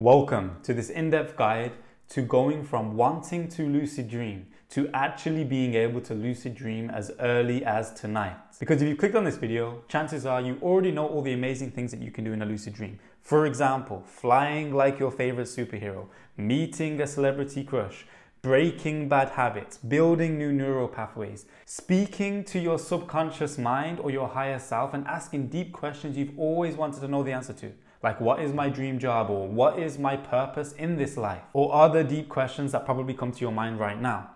Welcome to this in-depth guide to going from wanting to lucid dream to actually being able to lucid dream as early as tonight. Because if you clicked on this video, chances are you already know all the amazing things that you can do in a lucid dream. For example, flying like your favorite superhero, meeting a celebrity crush, breaking bad habits, building new neural pathways, speaking to your subconscious mind or your higher self and asking deep questions you've always wanted to know the answer to. Like, what is my dream job, or what is my purpose in this life? Or other deep questions that probably come to your mind right now.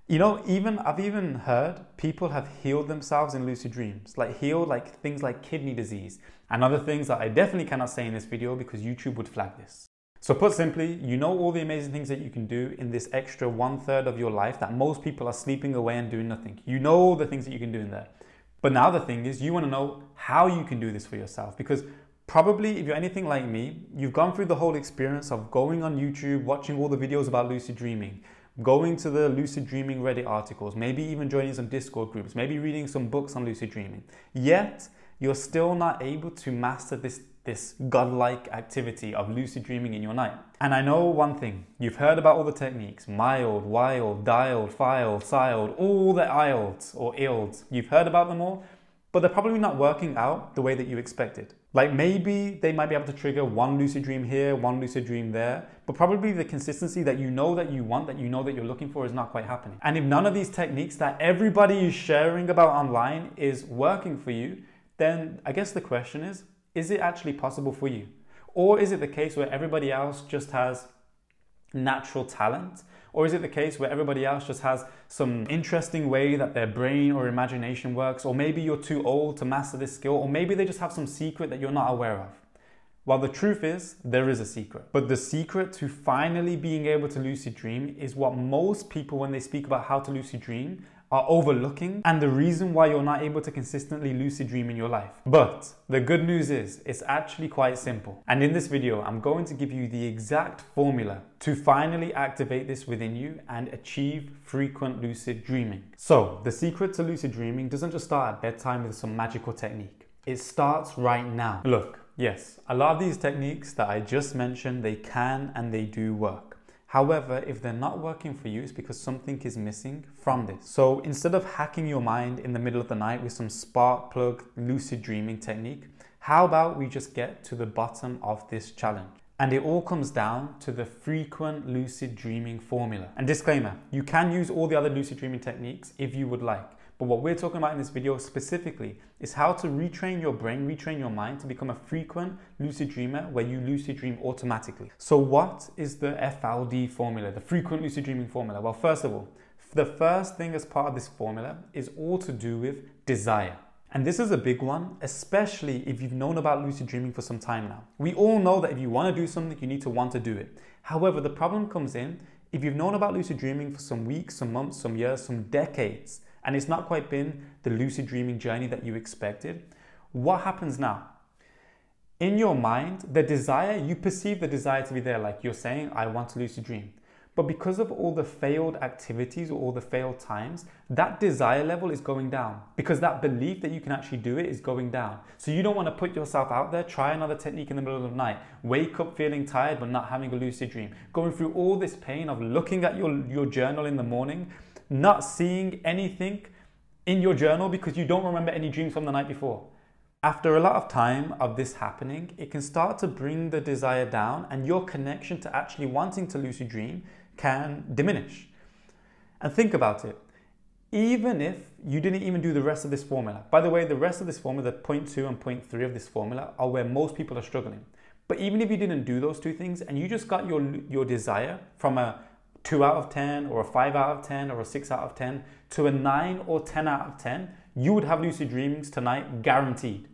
You know, I've even heard people have healed themselves in lucid dreams, healed things like kidney disease and other things that I definitely cannot say in this video because YouTube would flag this. So put simply, you know all the amazing things that you can do in this extra 1/3 of your life that most people are sleeping away and doing nothing. You know all the things that you can do in there. But now the thing is, you want to know how you can do this for yourself, because probably if you're anything like me, you've gone through the whole experience of going on YouTube, watching all the videos about lucid dreaming, going to the lucid dreaming Reddit articles, maybe even joining some Discord groups, maybe reading some books on lucid dreaming. Yet, you're still not able to master this godlike activity of lucid dreaming in your night. And I know one thing, you've heard about all the techniques, mild, wild, dialed, filed, siled, all the IELTS or ILDs. You've heard about them all, but they're probably not working out the way that you expected. Like, maybe they might be able to trigger one lucid dream here, one lucid dream there, but probably the consistency that you know that you want, that you know that you're looking for, is not quite happening. And if none of these techniques that everybody is sharing about online is working for you, then I guess the question is it actually possible for you? Or is it the case where everybody else just has natural talent? Or is it the case where everybody else just has some interesting way that their brain or imagination works? Or maybe you're too old to master this skill, or maybe they just have some secret that you're not aware of. Well, the truth is, there is a secret. But the secret to finally being able to lucid dream is what most people, when they speak about how to lucid dream, are overlooking, and the reason why you're not able to consistently lucid dream in your life. But the good news is, it's actually quite simple. And in this video, I'm going to give you the exact formula to finally activate this within you and achieve frequent lucid dreaming. So, the secret to lucid dreaming doesn't just start at bedtime with some magical technique. It starts right now. Look, yes, a lot of these techniques that I just mentioned, they can and they do work. However, if they're not working for you, it's because something is missing from this. So instead of hacking your mind in the middle of the night with some spark plug lucid dreaming technique, how about we just get to the bottom of this challenge? And it all comes down to the frequent lucid dreaming formula. And disclaimer, you can use all the other lucid dreaming techniques if you would like. But what we're talking about in this video specifically is how to retrain your brain, retrain your mind to become a frequent lucid dreamer where you lucid dream automatically. So what is the FLD formula, the frequent lucid dreaming formula? Well, first of all, the first thing as part of this formula is all to do with desire. And this is a big one, especially if you've known about lucid dreaming for some time now. We all know that if you want to do something, you need to want to do it. However, the problem comes in if you've known about lucid dreaming for some weeks, some months, some years, some decades, and it's not quite been the lucid dreaming journey that you expected. What happens now? In your mind, the desire, you perceive the desire to be there, like you're saying, I want to lucid dream. But because of all the failed activities or all the failed times, that desire level is going down, because that belief that you can actually do it is going down. So you don't want to put yourself out there, try another technique in the middle of the night, wake up feeling tired but not having a lucid dream, going through all this pain of looking at your journal in the morning, not seeing anything in your journal because you don't remember any dreams from the night before. After a lot of time of this happening, it can start to bring the desire down, and your connection to actually wanting to lucid dream can diminish. And think about it. Even if you didn't even do the rest of this formula, by the way, the rest of this formula, the point 2 and point 3 of this formula, are where most people are struggling. But even if you didn't do those two things and you just got your desire from a 2 out of 10 or a 5 out of 10 or a 6 out of 10 to a 9 or 10 out of 10, you would have lucid dreamings tonight, guaranteed.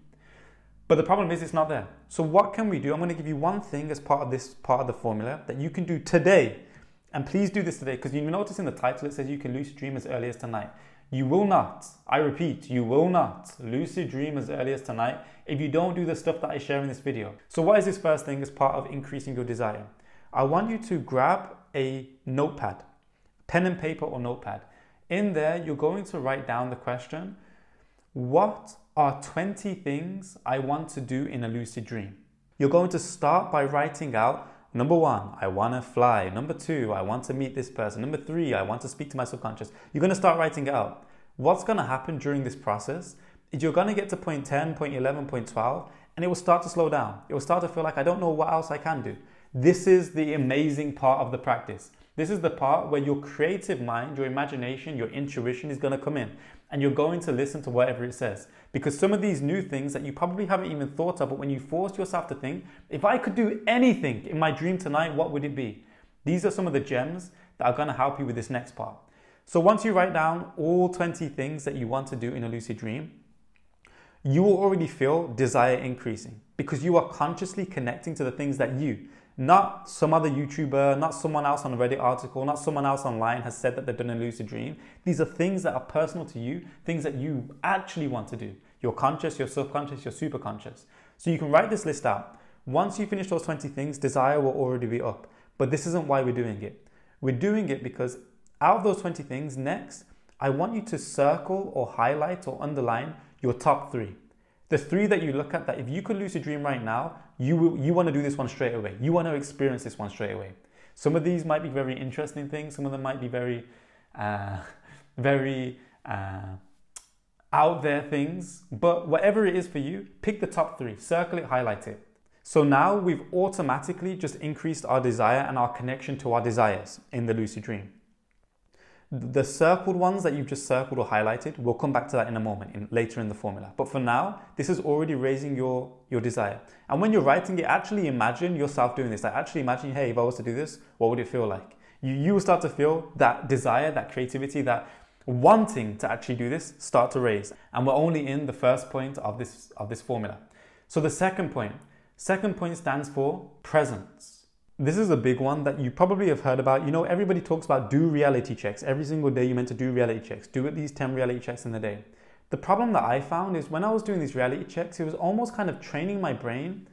But the problem is, it's not there. So what can we do? I'm going to give you one thing as part of this part of the formula that you can do today. And please do this today, because you notice in the title it says you can lucid dream as early as tonight. You will not, I repeat, you will not lucid dream as early as tonight if you don't do the stuff that I share in this video. So what is this first thing as part of increasing your desire? I want you to grab a notepad, pen and paper or notepad. In there, you're going to write down the question, what are 20 things I want to do in a lucid dream? You're going to start by writing out Number 1, I want to fly. Number 2, I want to meet this person. Number 3, I want to speak to my subconscious. You're going to start writing it out. What's going to happen during this process is you're going to get to point 10, point 11, point 12, and it will start to slow down. It will start to feel like I don't know what else I can do. This is the amazing part of the practice. This is the part where your creative mind, your imagination, your intuition is going to come in, and you're going to listen to whatever it says. Because some of these new things that you probably haven't even thought of, but when you force yourself to think, if I could do anything in my dream tonight, what would it be? These are some of the gems that are going to help you with this next part. So once you write down all 20 things that you want to do in a lucid dream, you will already feel desire increasing because you are consciously connecting to the things that you, not some other YouTuber, not someone else on a Reddit article, not someone else online has said that they've done a lucid dream. These are things that are personal to you, things that you actually want to do. Your conscious, your subconscious, your superconscious. So you can write this list out. Once you finish those 20 things, desire will already be up. But this isn't why we're doing it. We're doing it because out of those 20 things, next, I want you to circle or highlight or underline your top 3. The 3 that you look at that if you could lucid dream right now, you want to do this one straight away. You want to experience this one straight away. Some of these might be very interesting things. Some of them might be very out there things. But whatever it is for you, pick the top 3. Circle it, highlight it. So now we've automatically just increased our desire and our connection to our desires in the lucid dream. The circled ones that you've just circled or highlighted, we'll come back to that in a moment, later in the formula. But for now, this is already raising your desire. And when you're writing it, actually imagine yourself doing this. Like actually imagine, hey, if I was to do this, what would it feel like? You will start to feel that desire, that creativity, that wanting to actually do this start to raise. And we're only in the first point of this formula. So the second point stands for presence. This is a big one that you probably have heard about. You know, everybody talks about do reality checks. Every single day you're meant to do reality checks. Do at least 10 reality checks in a day. The problem that I found is when I was doing these reality checks, it was almost kind of training my brain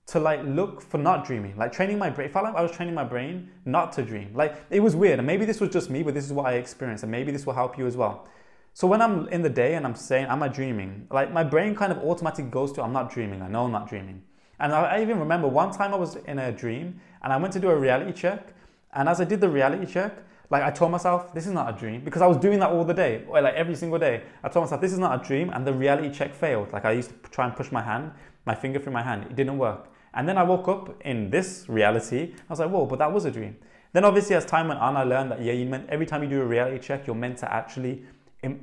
to like look for not dreaming. Like training my brain. It felt like I was training my brain not to dream. Like it was weird. And maybe this was just me, but this is what I experienced. And maybe this will help you as well. So when I'm in the day and I'm saying, am I dreaming? Like my brain kind of automatically goes to, I'm not dreaming. I know I'm not dreaming. And I even remember one time I was in a dream and I went to do a reality check. And as I did the reality check, like I told myself, this is not a dream, because I was doing that all the day, or like every single day. I told myself, this is not a dream, and the reality check failed. Like I used to try and push my finger through my hand. It didn't work. And then I woke up in this reality. I was like, whoa, but that was a dream. Then obviously as time went on, I learned that, yeah, every time you do a reality check, you're meant to actually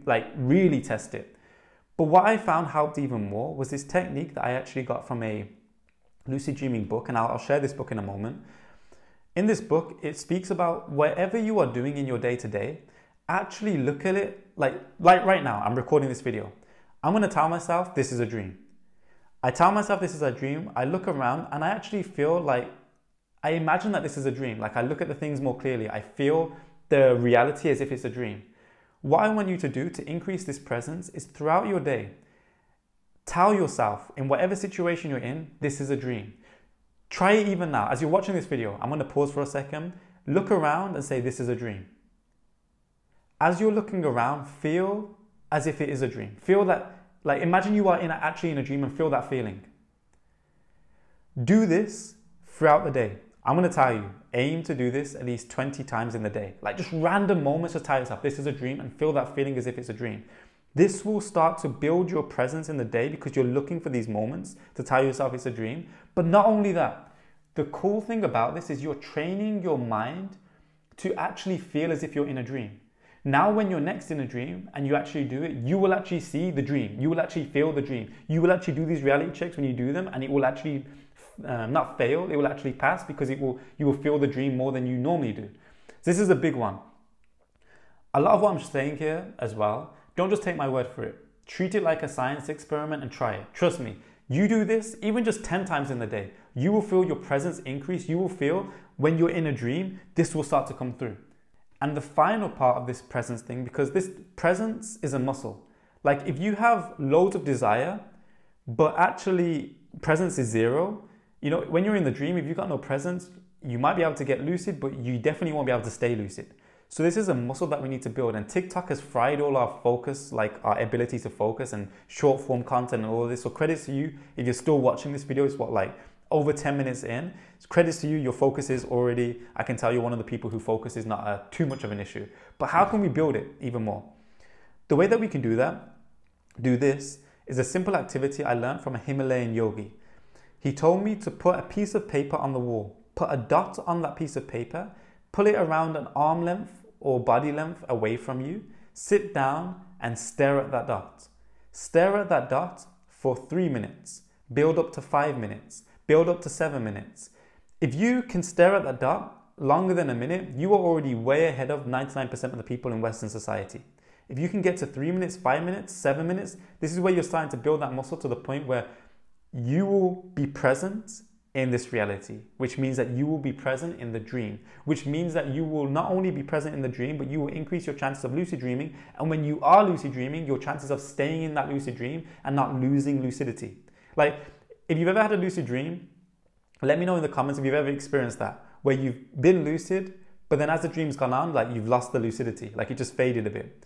like really test it. But what I found helped even more was this technique that I actually got from a lucid dreaming book, and I'll share this book in a moment. In this book, it speaks about whatever you are doing in your day-to-day, actually look at it like right now, I'm recording this video. I'm going to tell myself this is a dream. I tell myself this is a dream, I look around and I actually feel like, I imagine that this is a dream. Like I look at the things more clearly. I feel the reality as if it's a dream. What I want you to do to increase this presence is throughout your day, tell yourself, in whatever situation you're in, this is a dream. Try it even now. As you're watching this video, I'm going to pause for a second. Look around and say, this is a dream. As you're looking around, feel as if it is a dream. Feel that, like imagine you are actually in a dream and feel that feeling. Do this throughout the day. I'm going to tell you, aim to do this at least 20 times in the day. Like just random moments, just tell yourself, this is a dream, and feel that feeling as if it's a dream. This will start to build your presence in the day because you're looking for these moments to tell yourself it's a dream. But not only that, the cool thing about this is you're training your mind to actually feel as if you're in a dream. Now, when you're next in a dream and you actually do it, you will actually see the dream. You will actually feel the dream. You will actually do these reality checks when you do them, and it will actually not fail. It will actually pass because you will feel the dream more than you normally do. So this is a big one. A lot of what I'm saying here as well, don't just take my word for it. Treat it like a science experiment and try it. Trust me, you do this even just 10 times in the day. You will feel your presence increase. You will feel when you're in a dream, this will start to come through. And the final part of this presence thing, because this presence is a muscle. Like if you have loads of desire, but actually presence is 0, you know, when you're in the dream, if you've got no presence, you might be able to get lucid, but you definitely won't be able to stay lucid. So this is a muscle that we need to build, and TikTok has fried all our focus, like our ability to focus and short form content and all of this. So credit to you if you're still watching this video. It's what, like over 10 minutes in, credits to you, your focus is already, I can tell you're one of the people who focus is not too much of an issue. But how can we build it even more? The way that we can do this, is a simple activity I learned from a Himalayan yogi. He told me to put a piece of paper on the wall, put a dot on that piece of paper, pull it around an arm length or body length away from you, sit down and stare at that dot. Stare at that dot for 3 minutes, build up to 5 minutes, build up to 7 minutes. If you can stare at that dot longer than a minute, you are already way ahead of 99% of the people in Western society. If you can get to 3 minutes, 5 minutes, 7 minutes, this is where you're starting to build that muscle to the point where you will be present in this reality, which means that you will be present in the dream, which means that you will not only be present in the dream, but you will increase your chances of lucid dreaming. And when you are lucid dreaming, your chances of staying in that lucid dream and not losing lucidity. Like, if you've ever had a lucid dream, let me know in the comments if you've ever experienced that, where you've been lucid, but then as the dream's gone on, like you've lost the lucidity, like it just faded a bit.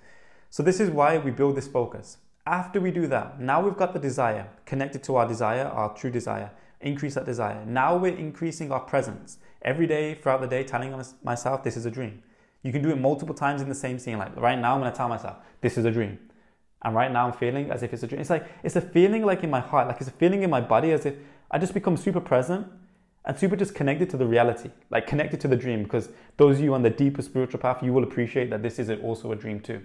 So this is why we build this focus. After we do that, now we've got the desire, connected to our desire, our true desire, increase that desire. Now we're increasing our presence. Every day, throughout the day, telling myself, this is a dream. You can do it multiple times in the same scene. Like right now, I'm gonna tell myself, this is a dream. And right now I'm feeling as if it's a dream. It's like, it's a feeling like in my heart, like it's a feeling in my body as if I just become super present and super just connected to the reality, like connected to the dream, because those of you on the deeper spiritual path, you will appreciate that this is also a dream too.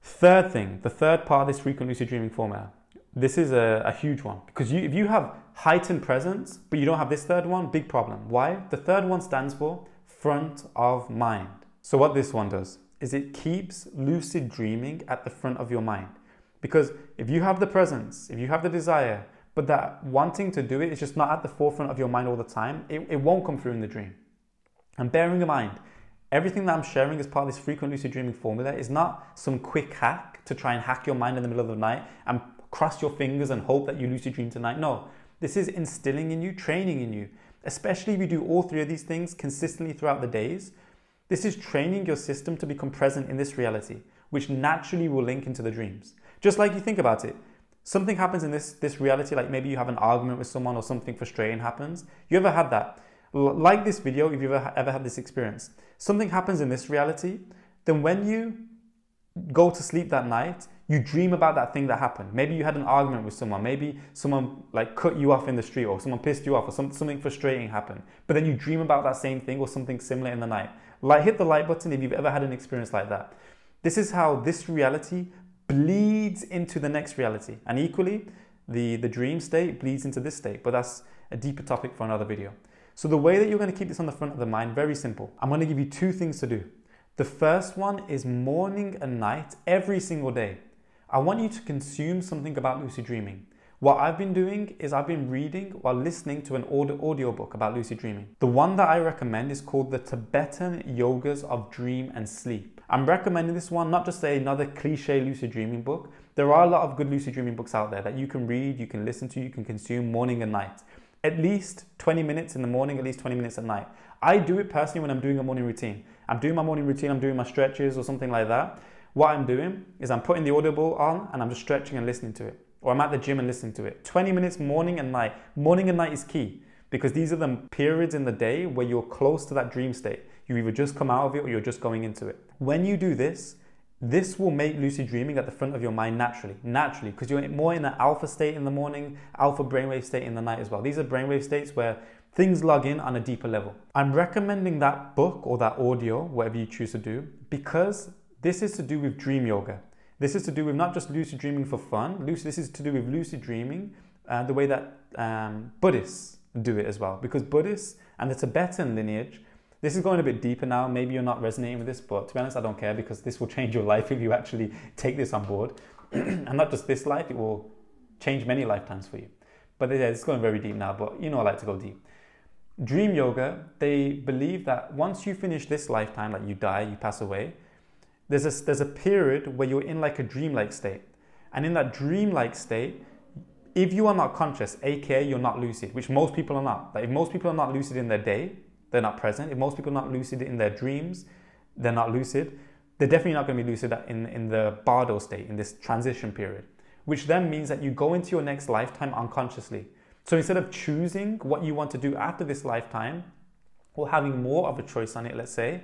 Third thing, the third part of this frequent lucid dreaming formula, this is a huge one, because if you have heightened presence, but you don't have this third one, big problem. Why? The third one stands for front of mind. So what this one does is it keeps lucid dreaming at the front of your mind. Because if you have the presence, if you have the desire, but that wanting to do it is just not at the forefront of your mind all the time, it won't come through in the dream. And bearing in mind, everything that I'm sharing as part of this frequent lucid dreaming formula is not some quick hack to try and hack your mind in the middle of the night and cross your fingers and hope that you lucid dream tonight. No, this is instilling in you, training in you. Especially if you do all three of these things consistently throughout the days, this is training your system to become present in this reality, which naturally will link into the dreams. Just like you think about it, something happens in this reality, like maybe you have an argument with someone or something frustrating happens. You ever had that? Like this video, if you've ever had this experience, something happens in this reality, then when you go to sleep that night, you dream about that thing that happened. Maybe you had an argument with someone, maybe someone like cut you off in the street, or someone pissed you off, or something frustrating happened. But then you dream about that same thing or something similar in the night. Like, hit the like button if you've ever had an experience like that. This is how this reality bleeds into the next reality. And equally, the dream state bleeds into this state, but that's a deeper topic for another video. So the way that you're going to keep this on the front of the mind, very simple. I'm going to give you two things to do. The first one is morning and night, every single day. I want you to consume something about lucid dreaming. What I've been doing is I've been reading while listening to an audio book about lucid dreaming. The one that I recommend is called The Tibetan Yogas of Dream and Sleep. I'm recommending this one, not just another cliche lucid dreaming book. There are a lot of good lucid dreaming books out there that you can read, you can listen to, you can consume morning and night. At least 20 minutes in the morning, at least 20 minutes at night. I do it personally when I'm doing a morning routine. I'm doing my morning routine, I'm doing my stretches or something like that. What I'm doing is I'm putting the Audible on and I'm just stretching and listening to it. Or I'm at the gym and listening to it. 20 minutes morning and night. Morning and night is key because these are the periods in the day where you're close to that dream state. You either just come out of it or you're just going into it. When you do this, this will make lucid dreaming at the front of your mind naturally, because you're more in an alpha state in the morning, alpha brainwave state in the night as well. These are brainwave states where things log in on a deeper level. I'm recommending that book or that audio, whatever you choose to do, because this is to do with dream yoga. This is to do with not just lucid dreaming for fun. This is to do with lucid dreaming the way that Buddhists do it as well. Because Buddhists and the Tibetan lineage, this is going a bit deeper now. Maybe you're not resonating with this, but to be honest, I don't care because this will change your life if you actually take this on board. And not just this life, it will change many lifetimes for you. But yeah, it's going very deep now, but you know I like to go deep. Dream yoga, they believe that once you finish this lifetime, like you die, you pass away, there's a period where you're in like a dreamlike state. And in that dreamlike state, if you are not conscious, aka you're not lucid, which most people are not. Like if most people are not lucid in their day, they're not present. If most people are not lucid in their dreams, they're not lucid. They're definitely not going to be lucid in the Bardo state, in this transition period, which then means that you go into your next lifetime unconsciously. So instead of choosing what you want to do after this lifetime or having more of a choice on it, let's say,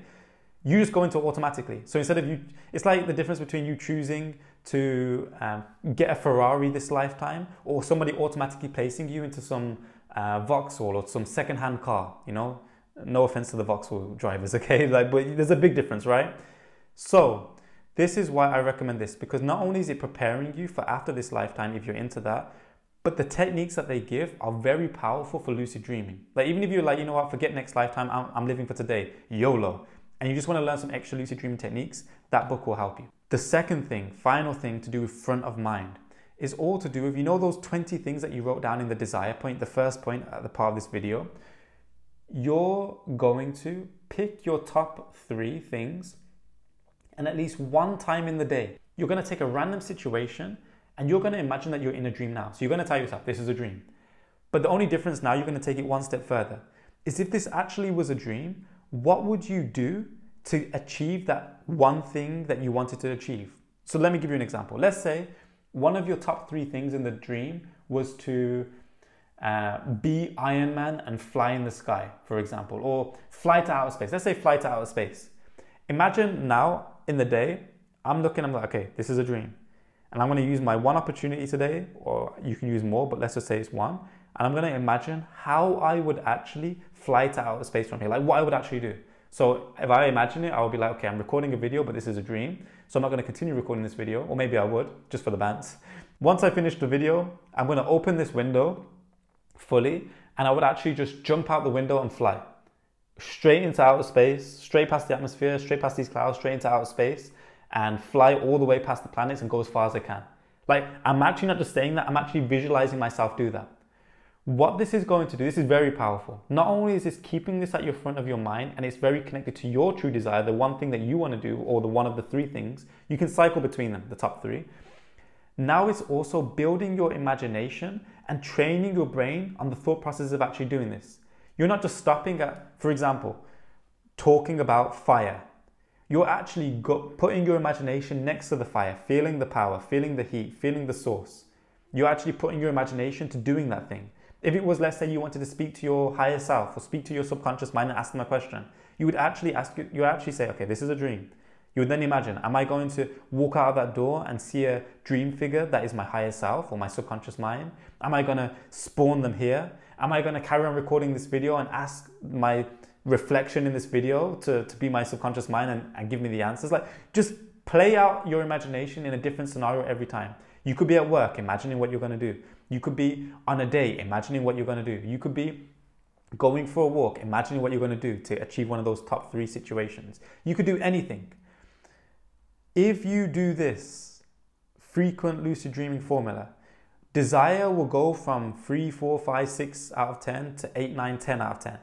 you just go into it automatically. So instead of it's like the difference between you choosing to get a Ferrari this lifetime or somebody automatically placing you into some Vauxhall or some second-hand car, you know? No offense to the Vauxhall drivers, okay? But there's a big difference, right? So this is why I recommend this, because not only is it preparing you for after this lifetime if you're into that, but the techniques that they give are very powerful for lucid dreaming. Like even if you're like, you know what, forget next lifetime, I'm living for today, YOLO, and you just want to learn some extra lucid dreaming techniques, that book will help you. The second thing, final thing to do with front of mind is all to do with, you know, those 20 things that you wrote down in the desire point, the first point at the part of this video. You're going to pick your top 3 things, and at least one time in the day, you're going to take a random situation and you're going to imagine that you're in a dream now. So you're going to tell yourself, this is a dream. But the only difference now, you're going to take it one step further, is if this actually was a dream, what would you do to achieve that one thing that you wanted to achieve? So let me give you an example. Let's say one of your top 3 things in the dream was to be Iron Man and fly in the sky, for example, or fly to outer space. Let's say fly to outer space. Imagine now in the day, I'm like, okay, this is a dream. And I'm going to use my one opportunity today, or you can use more, but let's just say it's one. And I'm going to imagine how I would actually fly to outer space from here, like what I would actually do. So if I imagine it, I would be like, okay, I'm recording a video, but this is a dream. So I'm not going to continue recording this video, or maybe I would, just for the bands. Once I finish the video, I'm going to open this window fully, and I would actually just jump out the window and fly straight into outer space, straight past the atmosphere, straight past these clouds, straight into outer space, and fly all the way past the planets and go as far as I can. Like, I'm actually not just saying that, I'm actually visualizing myself do that. What this is going to do, this is very powerful. Not only is this keeping this at your front of your mind, and it's very connected to your true desire, the one thing that you want to do, or the one of the 3 things, you can cycle between them, the top 3. Now it's also building your imagination and training your brain on the thought process of actually doing this. You're not just stopping at, for example, talking about fire. You're actually putting your imagination next to the fire, feeling the power, feeling the heat, feeling the source. You're actually putting your imagination to doing that thing. If it was, let's say, you wanted to speak to your higher self or speak to your subconscious mind and ask them a question, you would actually say, okay, this is a dream. You would then imagine, am I going to walk out of that door and see a dream figure that is my higher self or my subconscious mind? Am I going to spawn them here? Am I going to carry on recording this video and ask my reflection in this video to be my subconscious mind and give me the answers? Like, just play out your imagination in a different scenario every time. You could be at work, imagining what you're going to do. You could be on a date, imagining what you're going to do. You could be going for a walk, imagining what you're going to do to achieve one of those top 3 situations. You could do anything. If you do this frequent lucid dreaming formula, desire will go from 3, 4, 5, 6 out of 10 to 8, 9, 10 out of 10.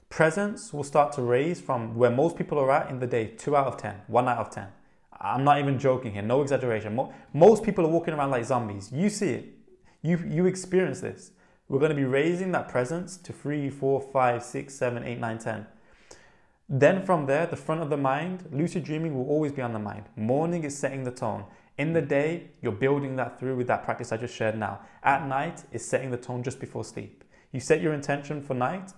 Presence will start to raise from where most people are at in the day, 2 out of 10, 1 out of 10. I'm not even joking here, no exaggeration. Most people are walking around like zombies. You see it. You experience this. We're going to be raising that presence to 3, 4, 5, 6, 7, 8, 9, 10. Then from there, the front of the mind, lucid dreaming will always be on the mind. Morning is setting the tone. In the day, you're building that through with that practice I just shared now. At night, is setting the tone just before sleep. You set your intention for night,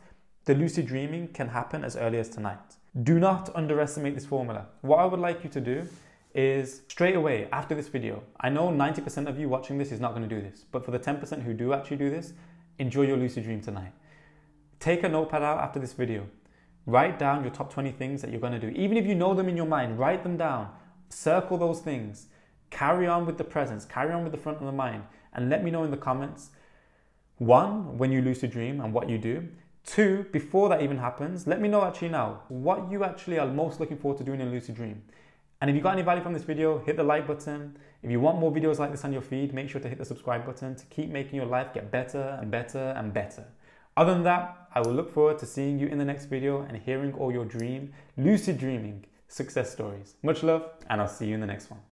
the lucid dreaming can happen as early as tonight. Do not underestimate this formula. What I would like you to do is straight away after this video, I know 90% of you watching this is not going to do this, but for the 10% who do actually do this, enjoy your lucid dream tonight. Take a notepad out after this video. Write down your top 20 things that you're going to do. Even if you know them in your mind, write them down. Circle those things. Carry on with the presence. Carry on with the front of the mind. And let me know in the comments, 1, when you lucid dream and what you do. 2, before that even happens, let me know actually now what you actually are most looking forward to doing in a lucid dream. And if you got any value from this video, hit the like button. If you want more videos like this on your feed, make sure to hit the subscribe button to keep making your life get better and better and better. Other than that, I will look forward to seeing you in the next video and hearing all your lucid dreaming success stories. Much love, and I'll see you in the next one.